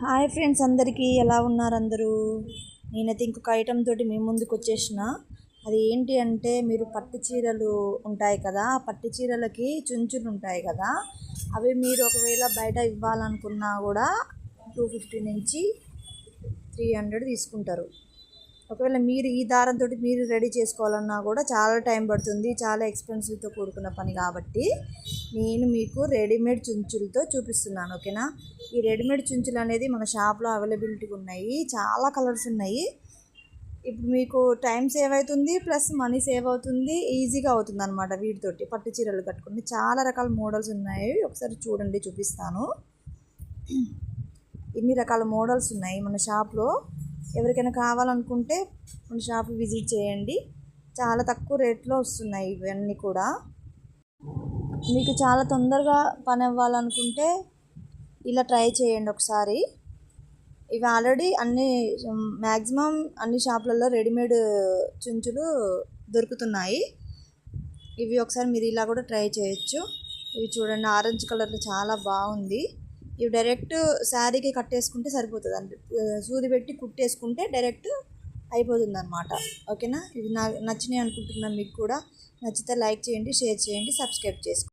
Hi friends, అందరికీ ఎలా ఉన్నారు అందరూ? నేనైతే ఇంకొక ఐటెం తోటి మీ ముందుకు వచ్చేసిన. అది ఏంటి అంటే, మీరు పట్టు చీరలు ఉంటాయి కదా, ఆ పట్టు చీరలకి చుంచులు ఉంటాయి కదా, అవి మీరు ఒకవేళ బయట ఇవ్వాలనుకున్నా కూడా 250 నుంచి 300 తీసుకుంటారు. ఒకవేళ మీరు ఈ దారంతో మీరు రెడీ చేసుకోవాలన్నా కూడా చాలా టైం పడుతుంది, చాలా ఎక్స్పెన్సివ్తో కూడుకున్న పని. కాబట్టి నేను మీకు రెడీమేడ్ చుంచులతో చూపిస్తున్నాను, ఓకేనా? ఈ రెడీమేడ్ చుంచులు అనేది మన షాప్లో అవైలబిలిటీగా ఉన్నాయి, చాలా కలర్స్ ఉన్నాయి. ఇప్పుడు మీకు టైం సేవ్ అవుతుంది, ప్లస్ మనీ సేవ్ అవుతుంది, ఈజీగా అవుతుంది అనమాట. వీటితోటి పట్టు చీరలు కట్టుకుని చాలా రకాల మోడల్స్ ఉన్నాయి. ఒకసారి చూడండి, చూపిస్తాను. ఇన్ని రకాల మోడల్స్ ఉన్నాయి మన షాప్లో. ఎవరికైనా కావాలనుకుంటే మన షాప్ విజిట్ చేయండి. చాలా తక్కువ రేట్లో వస్తున్నాయి ఇవన్నీ కూడా. మీకు చాలా తొందరగా పని అవ్వాలనుకుంటే ఇలా ట్రై చేయండి ఒకసారి. ఇవి ఆల్రెడీ మ్యాక్సిమం అన్ని షాపులలో రెడీమేడ్ చుంచులు దొరుకుతున్నాయి. ఇవి ఒకసారి మీరు ఇలా కూడా ట్రై చేయొచ్చు. ఇవి చూడండి, ఆరెంజ్ కలర్లో చాలా బాగుంది. ఇవి డైరెక్ట్ శారీకి కట్టేసుకుంటే సరిపోతుంది, సూది పెట్టి కుట్టేసుకుంటే డైరెక్ట్ అయిపోతుంది అనమాట, ఓకేనా? ఇవి నచ్చినాయి అనుకుంటున్నాను. మీకు కూడా నచ్చితే లైక్ చేయండి, షేర్ చేయండి, సబ్స్క్రైబ్ చేసుకోండి.